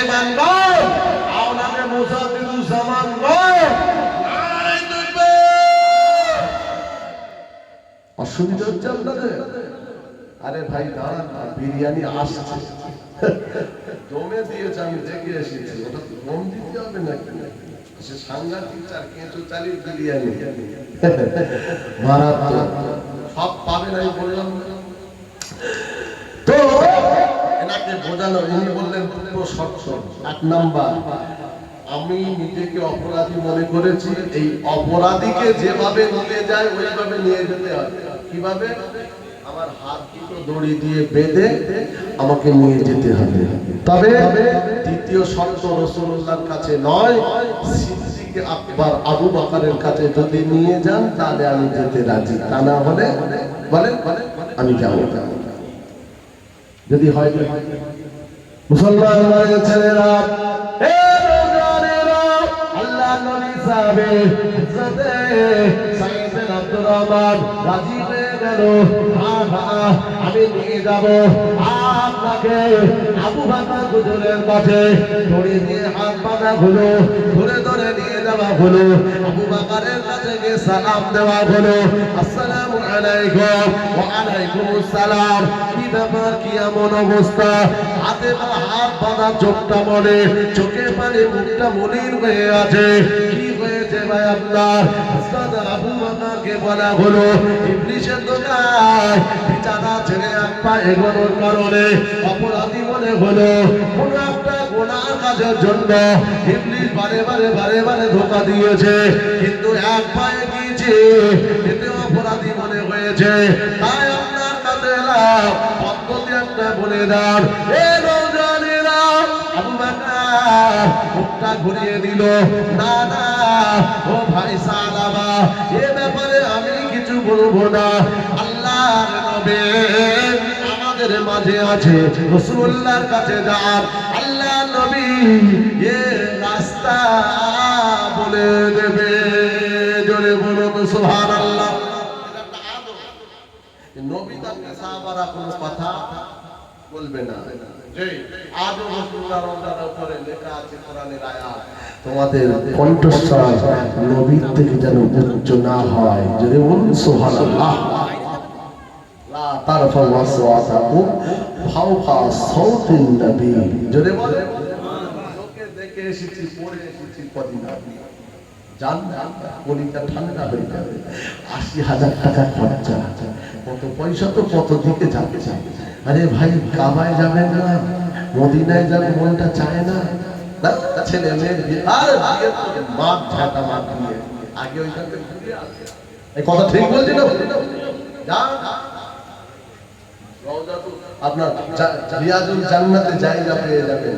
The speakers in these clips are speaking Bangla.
সুলাইমান গো, আওলাদে মুজাদ্দিদুজ্জামান গো, নারে তাকবীর। অসুবিধা হচ্ছে আপনাদের? আরে ভাই দাঁড়ান, বিরিয়ানি আসছে, দমে দিয়েছে, আমি দেখে এসেছি, ওটা দম দিতে হবে নাকি? সে সাংঘাতিক চার কেঁচো চালিয়ে বিরিয়ানি মারাত্মক, সব পাবে না, আমি বললাম না। তো এনাকে বোঝানো, ইনি বললেন দুটো শর্ত। এক নাম্বার, আমি নিজেকে অপরাধী মনে করেছি, এই অপরাধীকে যেভাবে নিয়ে যায় ওইভাবে নিয়ে যেতে হবে। কিভাবে? আমার হাত দুটো দড়ি দিয়ে বেঁধে আমাকে নিয়ে যেতে হবে। তবে দ্বিতীয় শর্ত, রাসূলুল্লাহর কাছে নয়, সিদ্দিক আকবর আবু বকরের কাছে যদি নিয়ে যান তাহলে আমি যেতে রাজি, তা না হলে বলেন আমি যাব। যদি হয় মুসলমান ভাইয়ের ছেলেরা, এ রোজানেরা, আল্লাহ নবী সাহাবে হযরতে সাঈদ বিন আব্দুর রহমান রাজি হয়ে গেল, আমি নিয়ে যাব আপনাকে। আবু বকর হুজুরের কাছে দড়ি দিয়ে হাত বাঁধা হলো, ধরে ধরে নিয়ে যাওয়া হলো, আবু বকরের কাছে গিয়ে সালাম দেওয়া হলো, আসসালামু আলাইকুম। ওয়া আলাইকুমুস সালাম। কি ব্যাপার, কি এমন অবস্থা? হাতে হাত বাঁধা, চোখটা মনে, চোখে পানি, মুখটা মলিন হয়ে আছে, কি হয়েছে ভাই আপনার? হযরত আবু বকরকে বলা হলো, ইবলিসের দোকায় বিছানা ছেড়ে এক পা এগোনোর কারণে অপরাধী মনে হলো, কোন একটা গুনাহ কাজের জন্য ইবলিস বারে বারে ধোঁকা দিয়েছে, কিন্তু এক পা এগিয়েছে, এতে অপরাধী মনে হয়েছে। তাই আপনার কাছে এলাম, পদ্ধতি একটা বলে দাও। এ রোজানেরা, আবু বকর মুখটা ঘুরিয়ে দিল, না না ও ভাই সালাবা, এ ব্যাপারে আমি কিছু বলবো না। আল্লাহর নবী আমাদের মাঝে আছে, রাসূলুল্লাহর কাছে যান, আল্লাহ নবী এ রাস্তা বলে দেবে। জোরে বলুন সুবহানাল্লাহ। নবী তার সাহাবারা কোনো কথা বলবে না। আজও রাসূলুল্লাহর রওজার উপরে লেখা আছে কোরআনের আয়াত, তোমাদের কণ্ঠস্বর নবীর থেকে যেন উচ্চ না হয়। যদি বলুন সুবহানাল্লাহ। লা তারফাউ আসওয়াতাকুম ফাওকা সাওতিন নবী। যদি বলে লোকে দেখে এসেছি, পড়ে এসেছি, কদিন আগে জান কলিটা ঠান্ডা হয়ে যাবে। ৮০,০০০ টাকা খরচা, কত পয়সা তো কত দিকে যাচ্ছে। আরে ভাই, কাবায় যাবেন না, মদিনায় যাবেন, মনটা চায় না? ছেলে মেয়ের বিয়ে, আরে বিয়ে তো মাঠ ঝাঁটা মাঠ দিয়ে আগে ওইখানে ঘুরে আসে। এই কথা ঠিক বলছি না? যান আপনার রিয়াজুল জান্নাতে জায়গা পেয়ে যাবেন,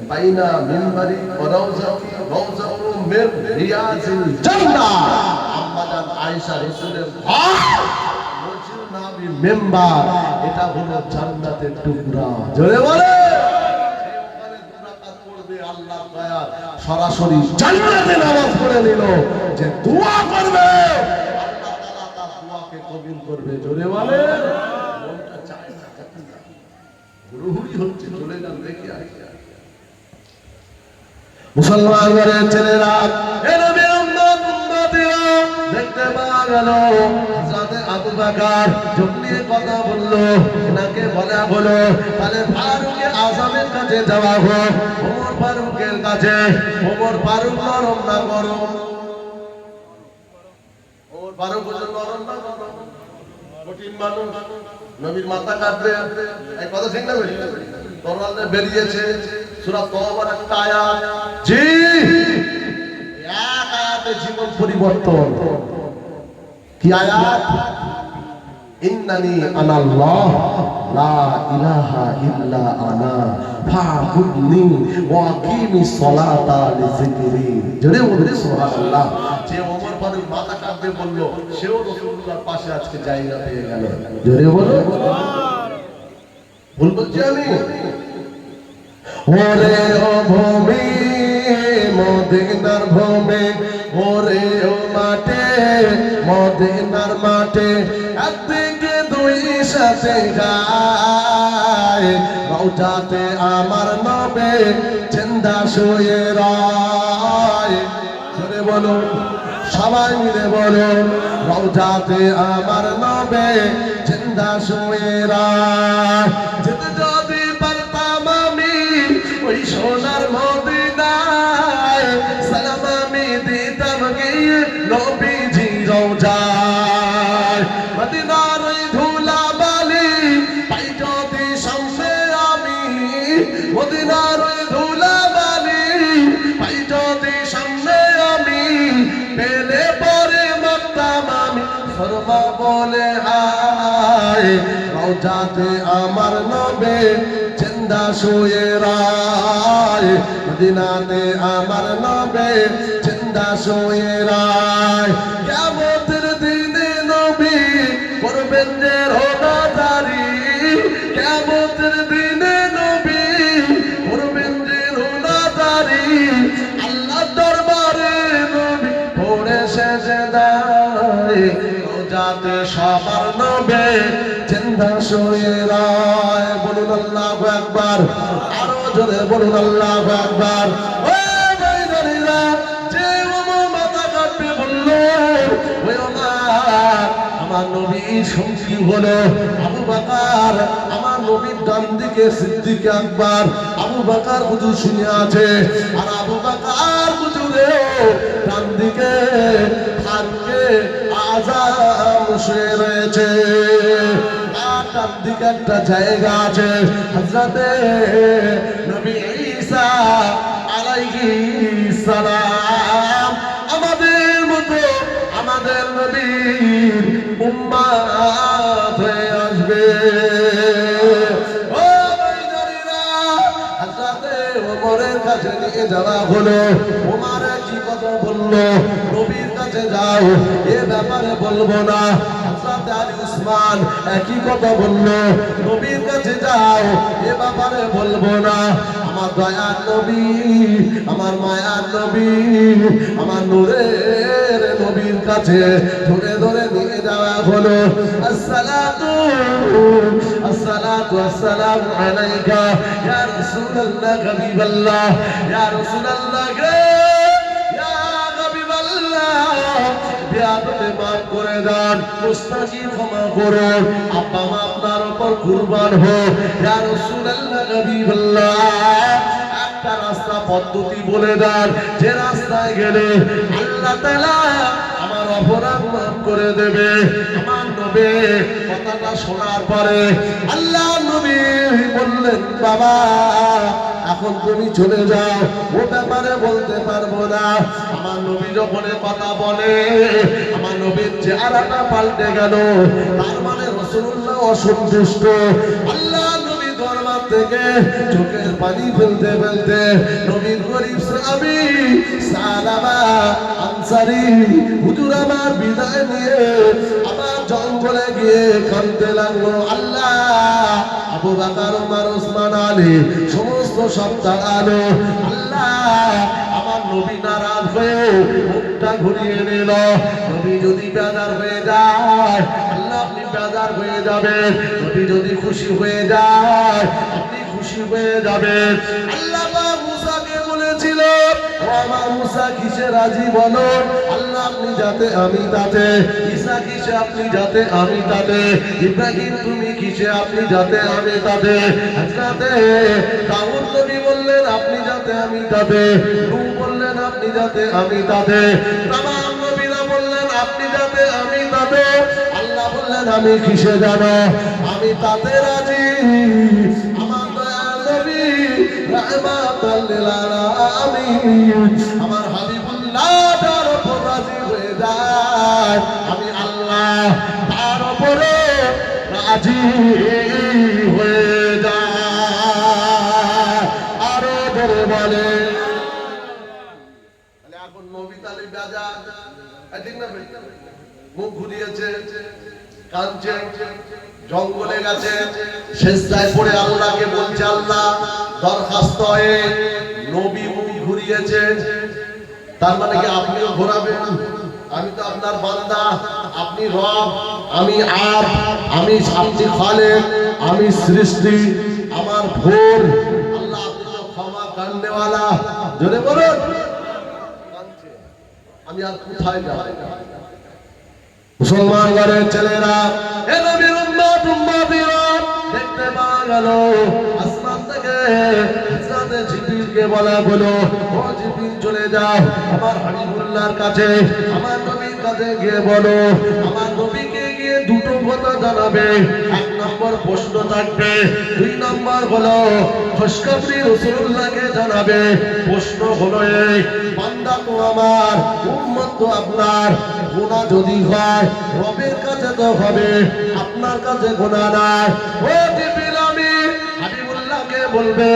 বাইনা মিম্বারি ওয়া রাউজাতি রাউজাতু মির রিয়াজিল জান্নাহ। আম্মা জান আয়েশা রাসূলের ঘর, মসজিদ নববী মিম্বার, এটা হলো জান্নাতের টুকরা। জোরে বলে, যে ওখানে দুই রাকাত পড়বে, আল্লাহর দয়া সরাসরি জান্নাতে নামাজ পড়ে নিল, যে দোয়া করবে আল্লাহ তাআলা তার দোয়াকে কবুল করবে। জোরে বলে, মনটা চায় না, হুড়ুহুড়ি হচ্ছে, চলে যান, দেখে আসি। মুসলমানের ছেলেরা, এ নবীর উম্মতেরা, দেখতে পাওয়া গেল হযরত আবু বকর চোখ নিয়ে কথা বললো, এনাকে বলা হলো তাহলে ফারুকে আযমের কাছে যাওয়া হোক, ওমর ফারুকের কাছে। ওমর ফারুক নরম না গরম? ওমর ফারুক হচ্ছে নরম না গরম? কঠিন মানুষ, নবীর মাথা কাটবে, এই কথা ঠিক না? তরবাল নিয়ে বেরিয়েছে, সূরা তওবার একটা আয়াত, জি এক আয়াতে জীবন পরিবর্তন। কি আয়াত? ইন্নানি আনাল্লাহ লা ইলাহা ইল্লা আনা ফাবুদনি ওয়া আকিমিস সালাতা লিযিকরি। জোরে বলুন সুবহানাল্লাহ। যে ওমর ফারুক মাথা কাটবে বলল, সেও রাসূলুল্লাহর পাশে আজকে জায়গা পেয়ে গেল। জোরে বলুন। ভুল বলছি আমি? ওরে ও ভূমি মদিনার ভূমি, ওরে ও মাঠে মদিনার মাঠে, একদিকে দুই সাথে যায়, রওজাতে আমার নবী জিন্দ জিন্দা শুয়ে রয়। জোরে বলো, সবাই মিলে বলো, রওজাতে আমার নবে জিন্দা শুয়ে রয়। যেতে যদি পারতাম আমি ওই সোনার মদিনায়, সালাম আমি দিতাম গিয়ে নবীজি রওজায়। মদিনার ওই ধুলা বালি পাই যদি সামনে আমি, মদিনার ওই ধুলা বালি পাই যদি সামনে আমি, পেলে পরে মারতাম আমি ফরমা বলে হায়। রওজাতে আমার নবে জিন্দা শুয়ে রায়, মদিনাতে আমার নবে জিন্দা শুয়ে রায়। কিয়ামতের দিনে নবী করবেন যে রোনাদারি, কিয়ামতের দিনে নবী করবেন যে রোনাদারি। আল্লাহ দরবারে নবী পড়ে সেজদায়, রওজাতে সবার নবে জিন্দা শুয়ে রায়। বলুন আল্লাহু আকবার, আরো জোরে বলুন আল্লাহু আকবার। ও ভাইরা, যে ওমর মাথা কাটবে বলল, ওই ওমর আমার নবীর সঙ্গী হলো আবু বকর, আমার নবীর ডান দিকে সিদ্দিক আকবর, আবু বকর হুজুর শুনে আছে, আর আবু বকর হুজুরেও ডান দিকে ফারুকে আযম শুয়ে রয়েছে। ডান দিকে একটা জায়গা আছে হযরতে নবী ঈসা আলাইহিস সালাম, আমাদের মতো আমাদের নবীর উম্মত হয়ে আসবে। ও ভাইজানেরা, হযরতে ওমরের কাছে নিয়ে যাওয়া হলো। ওমর কি কথা বললো, নবীর কাছে যাও এ ব্যাপারে বলবো না। হযরতে আলী উসমান একই কথা বললো, নবীর কাছে যাও এ ব্যাপারে বলবো না। আমার দয়ার নবী, আমার মায়ার নবী, আমার নূরের নবীর কাছে ধরে ধরে নিয়ে যাওয়া হলো। আসসালাতু আসসালাতু আসসালামু আলাইকা ইয়া রাসূলুল্লাহ হাবিবাল্লাহ, ইয়া রাসূলুল্লাহ গে, ইয়া হাবিবাল্লাহ, বিয়াদতে মাফ করে দেন, মুস্তাকি ক্ষমা করুন, আব্বা মা আপনার উপর কুরবান হোক। ইয়া রাসূলুল্লাহ হাবিবাল্লাহ, একটা রাস্তা পদ্ধতি বলে দেন, যে রাস্তায় গেলে আল্লাহ তাআলা আমার অপরাধ মাফ করে দেবে। আমার নবী কথাটা শোনার পরে আল্লাহ নবী বললেন, বাবা এখন তুমি চলে যাও, ও ব্যাপারে বলতে পারবো না। আমার নবী যখন কথা বলে, আমার নবীর চেহারাটা পাল্টে গেল, তার মানে রাসূলুল্লাহ অসন্তুষ্ট। আল্লাহ নবী দরবার থেকে চোখের পানি ফেলতে ফেলতে নবীর গরিব সাহাবী সালামা আনসারী হুজুর আমার বিদায় নিয়ে আবার জঙ্গলে গিয়ে কাঁদতে লাগলো। আল্লাহ, আবু বকর, ওমর, ওসমান, আলী সমস্ত সব দাঁড়ালো। আল্লাহ, আমার নবী নারাজ হয়ে মুখটা ঘুরিয়ে নিল। নবী যদি বেজার হয়ে যায়, আল্লাহ আপনি বেজার হয়ে যাবেন। নবী যদি খুশি হয়ে যায়, আপনি খুশি হয়ে যাবেন। আল্লাহ মুসাকে বলেছিল, ও আমার মুসা কিসে রাজি বলো, আল্লাহ আপনি যাতে আমি তাতে, ঈসা কিসে আপনি যাতে আমি তাতে, ইব্রাহিম তুমি কিসে আপনি যাতে আমি তাতে, হযরতে দাউদ নবী বললেন আপনি যাতে আমি তাতে, নূহ বললেন আপনি যাতে আমি তাতে, তামাম নবীরা বললেন আপনি যাতে আমি তাতে। আল্লাহ বললেন আমি কিসে জানো, আমি তাতে রাজি। আমার দয়ার নবী রাহমাতাল লিল আলামিন, আমার হাবিবুল্লাহ তার উপর রাজি হয়ে যায়, আমি আল্লাহ তার উপরে রাজি হয়ে যায়। আরো ধরে বলে এখন নবী তালি বাজা, ঠিক না? মুখ ঘুরিয়েছে, কাঁদছে, জঙ্গলে গেছে, সেজদায় পড়ে আল্লাহকে বলছে, আল্লাহ দরখাস্ত হয়ে নবী মুখ ঘুরিয়েছে, তার মানে কি আপনিও ঘোরাবেন? আমি তো আপনার বান্দা, আপনি রব, আমি আব, আপনি খালেক, আমি সৃষ্টি, আমার ভোর। আল্লাহ আপনি তো ক্ষমা কান্দেওয়ালা, জোরে বলুন। আমি আর কোথায় যাব? মুসলমান ঘরের ছেলেরা, এ নবীর উম্মত উম্মতিরা, দেখতে পাওয়া গেল আসমান থেকে হযরতে জিবরিলকে বলা হলো, ও জিবরিল চলে যাও আমার হাবিবুল্লাহর কাছে, আমার নবীর কাছে গিয়ে বলো, আমার নবীকে গিয়ে দুটো কথা জানাবে। এক নম্বর প্রশ্ন থাকবে, দুই নম্বর হলো খুশখবরি রাসূলুল্লাহকে জানাবে। প্রশ্ন হলো এই, বান্দা তো আমার, উম্মত তো আপনার, গুনাহ যদি হয় রবের কাছে তো হবে, আপনার কাছে গুনাহ নাই। ও জিবরিল আমি হাবিবুল্লাহকে বলবে,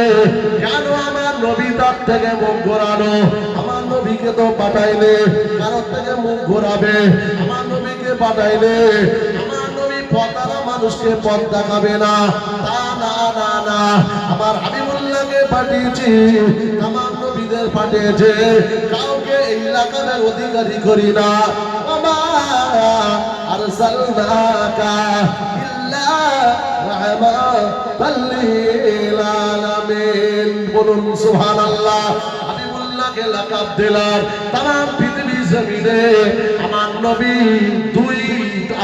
কেন আমার নবী তার থেকে মুখ ঘোরানো? আমার নবীকে তো পাঠাইলে কারোর থেকে মুখ ঘোরাবে, আমার নবীকে পাঠাইলে আমার নবী পতারা মানুষকে পথ দেখাবে না। তা না না না, আমার হাবিবুল্লাহকে পাঠিয়েছি, আমার নবীদের পাঠিয়েছে, কাউকে এই লাকাবের অধিকারী করি না। ওমা আরসালনাকা ইল্লা রাহমাতাল লিল আলামিন। বলুন সুবহানাল্লাহ। হাবিবুল্লাহকে লাকাব দিলাম, তাম পৃথিবী জমিনে আমার নবী দুই,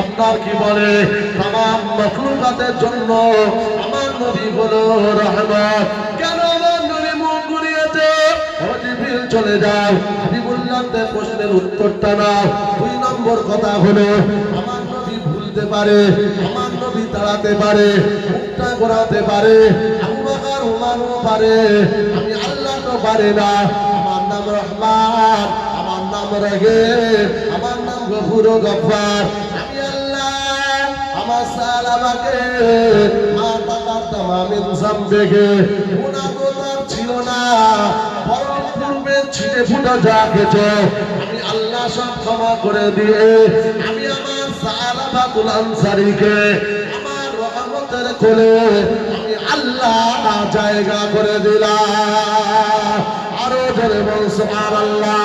আপনার কি বলে, তাম মাখলুকাতের জন্য আমার নবী হলো রহমত। কেন আমার নবী মুখ ঘুরিয়েছে? ও জিবরিল চলে যাও, হাবিবুল্লাহর প্রশ্নের উত্তরটা নাও। দুই নম্বর কথা হলো, আমার নবী ভুলতে পারে, আমার নবী তাড়াতে পারে, মুখটা ঘোরাতে পারে, আবু বকর উমরও পারে, আমি আল্লাহ তো পারে না। আমার নাম রহমান, আমার নাম রহিম, আমার নাম গফুর ও গফফার। আমি আল্লাহ আমার সালামাকে মাতা তামামিন জামবেগে, গুনাহ তো তার ছিল না, বরং পূর্বে ছিটে ফুটা যা গেছে আমি আল্লাহ সব ক্ষমা করে দিয়ে, আমি আমার সালাবাতুল আনসারীকে আমার রহমতের কোলে আমি আল্লাহ জায়গা করে দিলাম। আরো জোরে বল সুবহানাল্লাহ।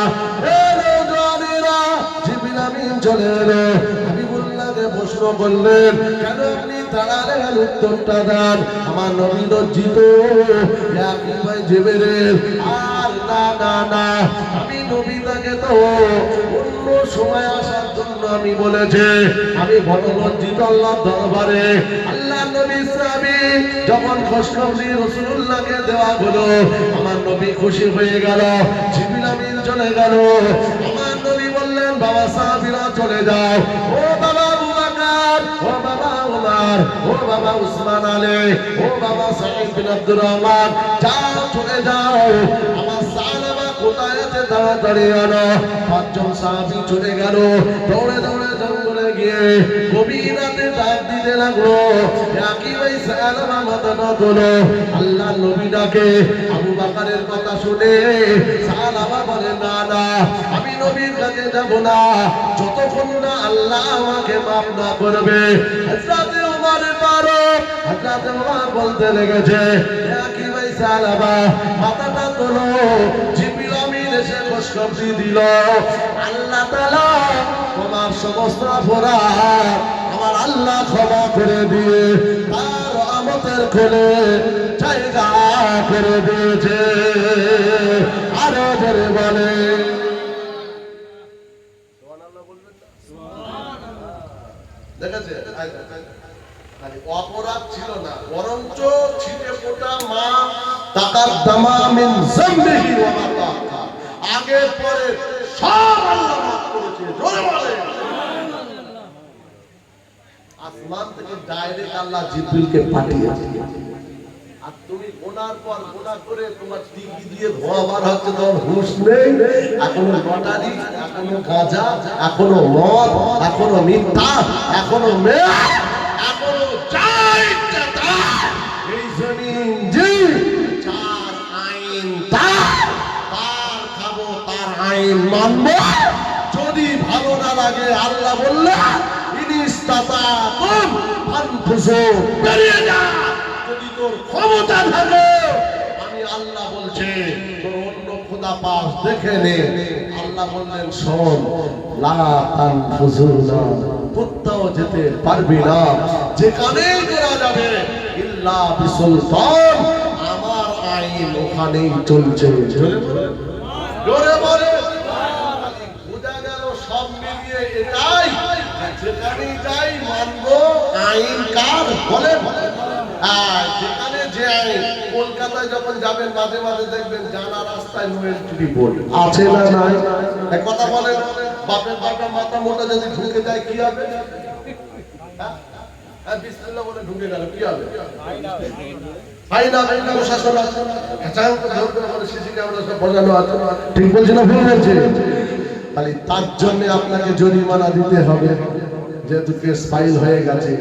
এ রোজানেরা, জিবরিল আমিন চলে এলো, হাবিবুল্লাহকে প্রশ্ন করলেন, কেন আপনি তাড়ালেন? উত্তরটা দেন। আমার নবী লজ্জিত, ইয়া কি ভাই জিবরিল, আর না না না, আমি নবী তাকে তো অন্য সময় আসার জন্য আমি বলেছি, আমি বড় লজ্জিত আল্লাহর দরবারে। আল্লাহ নবী সাহাবী যখন খুশখবরি রাসূলুল্লাহকে দেওয়া হলো, আমার নবী খুশি হয়ে গেল, জিবরিল আমিন চলে গেল। আমার নবী বললেন, বাবা সাহাবীরা চলে যাও, ও বাবা আবু বকর, ও বাবা ওমর, ও বাবা উসমান আলী, ও বাবা সাঈদ বিন আব্দুর রহমান, যাও চলে যাও, আমার সালামা কোথায় আছে তাড়াতাড়ি আনো। পাঁচজন সাহাবী চলে গেল, দৌড়ে দৌড়ে জঙ্গলে গিয়ে গভীর রাতে ডাক দিতে লাগলো, কি ভাই সালামা মাথাটা তোলো। আল্লাহ নবী ডাকে, আবু বকরের কথা শুনে সালামা বলে, না না, আমি নবীর কাছে যাব না যতক্ষণ না আল্লাহ আমাকে মাফ না করবে। হযরত ওমর পারো, হযরত ওমর বলতে লেগেছে, কি ভাই সালামা মাথাটা তোলো। জিবরিল আমিন এসে খুশখবরি দিল, আল্লাহ তাআলা তোমার সমস্ত অপরাধ আমার আল্লাহ ক্ষমা করে দিয়ে তার রহমতের কোলে জায়গা করে দিয়েছে। আরো জোরে বলে সুবহানাল্লাহ, বলবেন না সুবহানাল্লাহ? দেখেছে, অপরাধ ছিল না, বরঞ্চ ছিটে ফোটা মা তাকার দামা মিন জামবিহি ওয়া মা তাআখা, আগে পরে সব আল্লাহ মাফ করেছে। জোরে বলে সুবহানাল্লাহ। আসমান থেকে ডাইরেক্ট আল্লাহ জিবরিলকে পাঠিয়েছে, আর তুমি গোনার পর গোনা করে তোমার টিকি দিয়ে ধোয়া বার হচ্ছে, তোমার হুঁশ নেই, এখনো লটারি, এখনো গাঁজা, এখনো মদ, এখনো মিথ্যা, এখনো মেয়ে, এখনো চাই এই জমিন জি চার আইন তার খাবো, তার আইন মানবো। যদি ভালো না লাগে আল্লাহ বললে ইনিস্তাতাকুম ফানফুসু, বেরিয়ে যা। যদি তোর ক্ষমতা থাকে, আমি আল্লাহ বলছি তোর অন্য খোদা পাস দেখে নে। আল্লাহ বললেন, শোন, লা তানফুসুনা, কোথাও যেতে পারবি না, যেখানেই তোরা যাবে ইল্লা বিসুলতান, আমার আইন ওখানেই চলছে। জোরে বলে বোঝা গেল সব মিলিয়ে এটাই, যেখানেই যাই মানবো আইন কার বলে। যেখানে যে আইন, কলকাতায় যখন যাবেন মাঝে মাঝে দেখবেন জানা রাস্তায় নো এন্ট্রি বোর্ড আছে না নাই? এক কথা বলেন, বাপের বাটা মাথা মোটা যদি ঢুকে যায় কি হবে? বিসমিল্লাহ বলে ঢুকে গেল কি হবে? প্রশাসন আছে, সিসি ক্যামেরা সব বসানো আছে, ঠিক বলছি না ভুল বলছি? তাহলে তার জন্য আপনাকে জরিমানা দিতে হবে, যেহেতু কেস ফাইল হয়ে গেছে।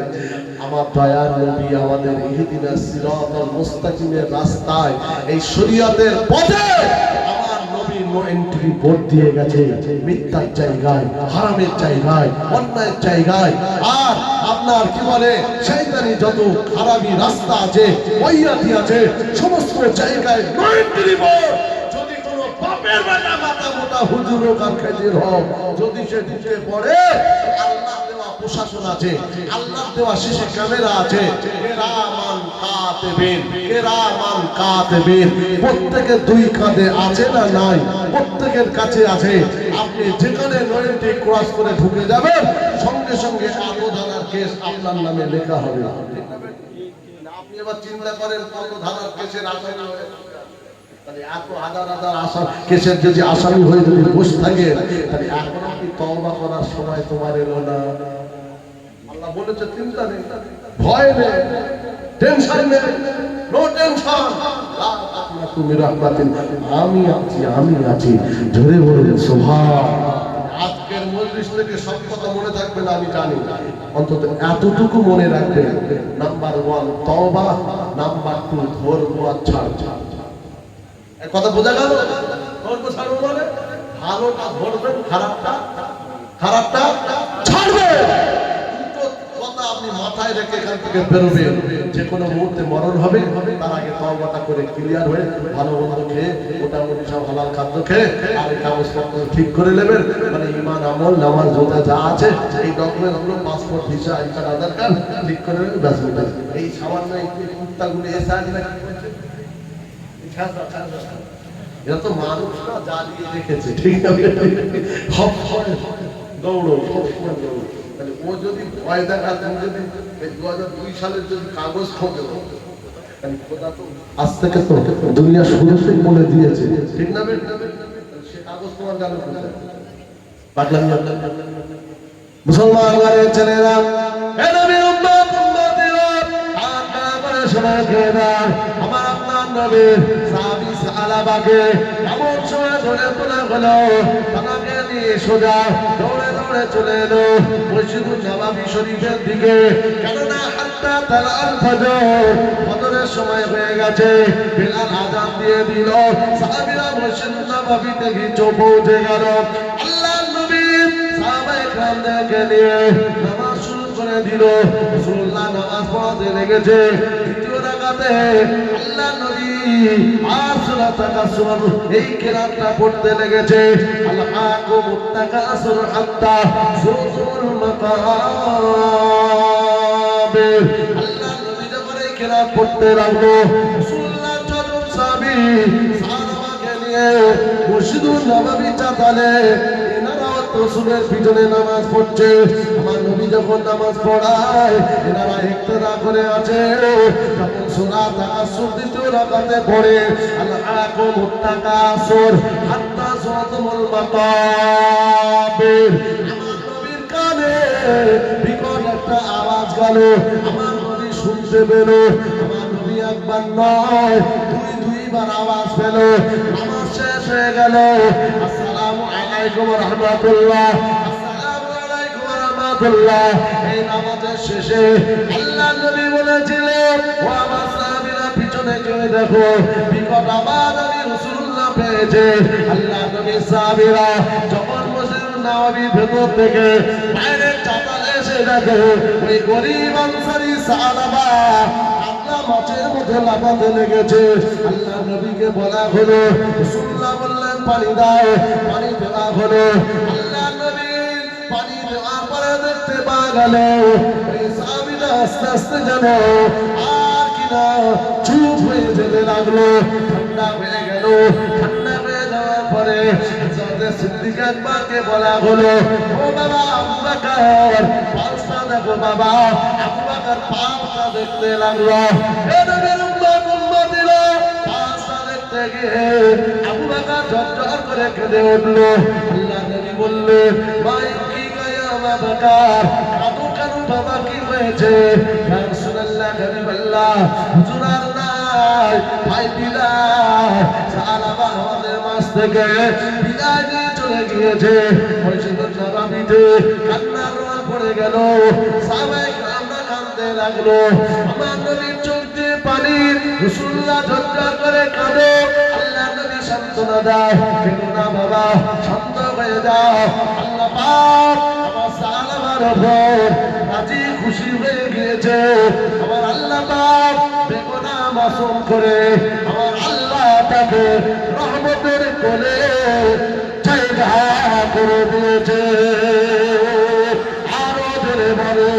আমার দয়ার নবী আমাদের ইহদিনাস সিরাতাল মুস্তাকিমের রাস্তায়, এই শরীয়তের পথে আমার নবী নো এন্ট্রি বোর্ড দিয়ে গেছে। মিথ্যার জায়গায়, হারামের জায়গায়, অন্যায়ের জায়গায়, আর আপনার কি বলে শয়তানি যত খারাপি রাস্তা আছে, ওয়াইয়াতি আছে, সমস্ত জায়গায় নো এন্ট্রি বোর্ড। যদি কোনো বাপের বেটা মাথা মোটা হুজুর ও কারখাজির হোক, যদি সে ঢুকে পড়ে, আল্লাহ প্রশাসন আছে, আল্লাহ দেওয়া সিসি ক্যামেরা আছে, কিরামান কাতিবিন, কিরামান কাতিবিন প্রত্যেকের দুই কাঁধে আছে না নাই? প্রত্যেকের কাছে আছে। আপনি যেখানে নয়টি ক্রস করে ঢুকে যাবেন, সঙ্গে সঙ্গে আত্মধারার কেস আপনার নামে লেখা হবে। আপনি এবার চিন্তা করেন কত ধারার কেসের আসামি হয়ে, তাহলে এত হাজার হাজার কেসের যদি আসামি হয়ে যদি বসে থাকে, তাহলে এখন কি তওবা করার সময় তোমার এলো না? আল্লাহ বলেছে চিন্তা নেই, ভয় নেই, টেনশন নেই, নো টেনশন, লা তাকনাতু মির রাহমাতিল্লাহ, আমি আছি, আমি আছি। জোরে বলেন সুবহান। আজকের মজলিস থেকে সব কথা মনে থাকবে না আমি জানি, অন্তত এতটুকু মনে রাখবেন, নাম্বার 1 তওবা, নাম্বার 2 ধর্ম ছাড়। এই কথা বোঝা গেল? ধর্ম ছাড়ো মানে ভালোটা ধরবেন, খারাপটা ছাড়বেন। কথা আপনি মাথায় রেখে এখান থেকে বেরোবেন। যে কোনো মুহূর্তে মরণ হবে, তার আগে তওবাটা করে ক্লিয়ার হয়ে ভালো মন্দ খেয়ে, মোটামুটি সব হালাল খাদ্য খেয়ে আর এই কাগজপত্র ঠিক করে নেবেন। মানে ইমান, আমল, নামাজ, রোজা যা আছে এই ডকুমেন্টগুলো, passport, visa, I card, Aadhaar card ঠিক করে নেবেন, ব্যাস মিটার। এই সামান্য এই কুত্তাগুলো এসে আজ না কি করছে, এরা তো মানুষ না, জ্বালিয়ে রেখেছে, ঠিক আছে? সব সময় দৌড়ো, সব সময় দৌড়ো। তাহলে ও যদি ভয় দেখা, তুমি যদি 2002 সালের যদি কাগজ খোঁজো, খোঁজা তো আজ থেকে তো দুনিয়া শুরুতেই বলে দিয়েছে, ঠিক না? সে কাগজ তোমার গেল কোথায়? পাগলামি। মুসলমান ঘরের ছেলেরা, আমার আপনার নবীর সাহাবী সাহাবাকে এমন সময় ধরে তোলা হলো, তাকে নিয়ে সোজা দৌড়ে দৌড়ে চলে এলো মসজিদুন নববী শরীফের দিকে। কেননা হাত্তা তালাল ফজর, ফজরের সময় হয়ে গেছে, বেলাল আযান দিয়ে দিল, সাহাবীরা মসজিদুন নববীতে গিয়ে পৌঁছে গেল। আল্লাহর নবী সাহাবায়ে কেরামদেরকে নিয়ে নামাজ শুরু করে দিল। রাসূলুল্লাহ নামাজ পড়াতে লেগেছে। দ্বিতীয় রাকাতে আল্লাহর নবী আর সূরা তাকাসুর এই কিরাতটা পড়তে লেগেছে। আলহাকুমুত তাকাসুর হাত্তা যুরতুমুল মাকাবির। আল্লাহর নবী যখন এই কিরাত পড়তে লাগলো, রাসূলুল্লাহ যখন সাহাবাকে নিয়ে মসজিদুন নববী চাতালে রাসূলের পিছনে নামাজ পড়ছে। আমার নবী যখন নামাজ পড়ায়, এনারা ইক্তেদা করে আছে। যখন সূরা তাকাসুর দ্বিতীয় রাকাতে পড়ে, আলহাকুমুত তাকাসুর হাত্তা যুরতুমুল মাকাবির, আমার নবীর কানে বিকট একটা আওয়াজ গেল। আমার নবী শুনতে পেল। আমার নবী একবার নয়, দুইবার আওয়াজ পেল। নামাজ শেষ হয়ে গেল। আসসালামু আলাইকুম ওয়া রাহমাতুল্লাহ, আসসালামু আলাইকুম ওয়া রাহমাতুল্লাহ। এই নামাজের শেষে আল্লাহর নবী বলেছিলেন, ও আমার সাহাবীরা পিছনে চলে দেখো, বিকট আওয়াজ আমি রাসূলুল্লাহ পেয়েছে। আল্লাহর নবী সাহাবীরা যখন মসজিদুন নববীর ভেতর থেকে বাইরের চাতালে এসে দেখো, ওই গরীব আনসারী সাহাবা মাছের মধ্যে লাফাতে লেগেছে। আল্লাহর নবীকে বলা হলো, রাসূলুল্লাহ বললেন পানি দাও, পানি দেওয়া হলো। আল্লাহর নবী পানি দেওয়ার পরে দেখতে পাওয়া গেল ওই সাহাবীরা আস্তে আস্তে যেন আর কি মদিনা চুপ হয়ে যেতে লাগলো, ঠান্ডা হয়ে গেল। ঠান্ডা হয়ে যাওয়ার পরে হযরত সিদ্দিক আকবরকে বলা হলো, ও বাবা আবু বকর, পাঁচটা দেখো বাবা। আবু বকর পাঁচটা দেখতে লাগলো। এ নবীর উম্মতিরা পাঁচটা দেখতে গিয়ে আবু বকর ঝরঝর করে কেঁদে উঠলো। আল্লাহ নবী বললেন, ভাই কি গায়া আবু বকর, কাঁদো কেন বাবা, কি হয়েছে? ইয়া রাসূলুল্লাহ, হাবিবাল্লাহ, হুজুর আর নাই, ভাই বিলাল সাহাবা আমাদের মাঝ থেকে বিদায় নিয়ে চলে গিয়েছে। মসজিদুন নববীতে কান্নার রোল পড়ে গেল। সাহাবায়ে কেরামরা কাঁদতে লাগলো। আমার নবীর চোখ দিয়ে পানি, রাসূলুল্লাহ ঝরঝর করে কাঁদে। আল্লাহ নবী সান্ত্বনা দেয়, কেঁদো না বাবা, শান্ত হয়ে যাও। আল্লাহ পাক আমার সাহাবার উপর রাজি খুশি হয়ে গিয়েছে। আমার আল্লাহ পাক বেগুনাহ মাসুম করে আমার আল্লাহ তাকে রহমতের কোলে জায়গা করে দিয়েছে। আরো জোরে বলে,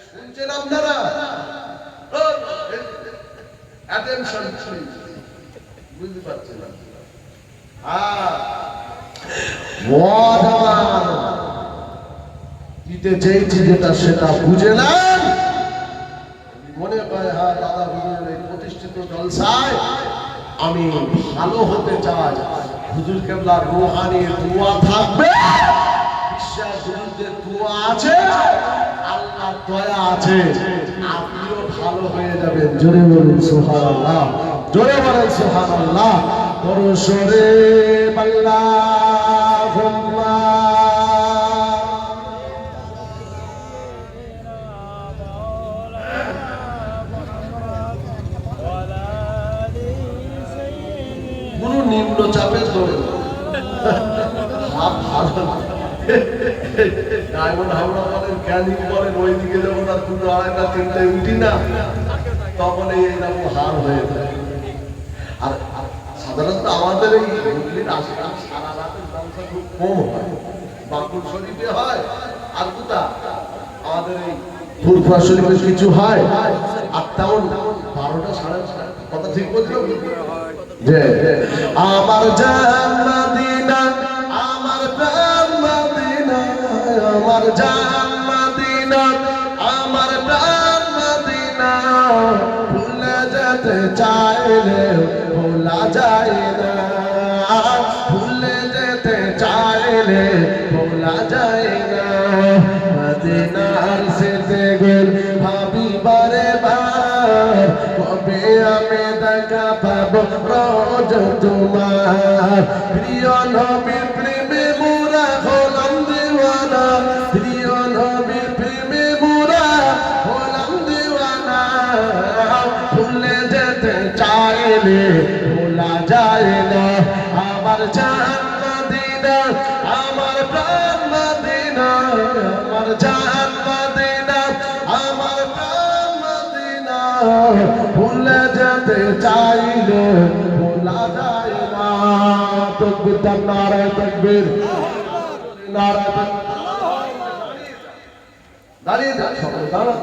শুনছেন আপনারা? অ্যাটেনশন প্লিজ, বুঝতে পারছেন না? দিতে চেয়েছি যেটা সেটা বুঝে নেন। মনে করে হ্যাঁ দাদা হুজুরের এই প্রতিষ্ঠিত জলসায় আমি ভালো হতে চাই, হুজুর কেবলার রুহানি দোয়া থাকবে, বিশ্বাস হুজুরদের দোয়া আছে, আল্লাহর দয়া আছে, আপনিও ভালো হয়ে যাবেন। জোরে বলুন সুবহানাল্লাহ, জোরে বলেন সুবহানাল্লাহ। পরশরে আল্লাহুম্মা কোন নিম্ন চাপের দৌড়ে ডায়মন্ড হাওড়া বলেন, ক্যানিং বলেন, ওইদিকে যখন আর দুটো আড়াইটা তিনটায় উঠি না, তখন এইরকম হার হয়ে যায়। আর সাধারণত আমাদের এই হুগলির আশপাশে সারা রাতের জলসা খুব কম হয়, বাঁকুড় শরীফে হয়, আর কোথা আমাদের এই ফুরফুরা শরীফে কিছু হয়। আর তেমন 12টা সাড়ে কথা ঠিক বলছো যে আমার জান মদিনা, আমার প্রাণ মদিনা, আমার জান মদিনা, আমার প্রাণ মদিনা, ভুলে যেতে চাইলে ভোলা যায় না, ভুলে যেতে চাইলে ভোলা যায় না। মদিনার সেতে গেল ভাবি বারে বার, কবে আমি দেখা পাবো রোজ তোমার। প্রিয় নবীর প্রেমে মোরা হলাম দিওয়ানা, প্রিয় নবীর প্রেমে মোরা হলাম দিওয়ানা, ভুলে যেতে চাইলে ভোলা যায় না। আমার জান মদিনা, আমার প্রাণ মদিনা, আমার জান মদিনা, আমার প্রাণ মদিনা, ভুলে যেতে চাইলে ভোলা যায় না। তাকবীর, নারায়ে তাকবীর, নারায়ে তাকবীর। দাঁড়িয়ে যান সবাই, দাঁড়ান।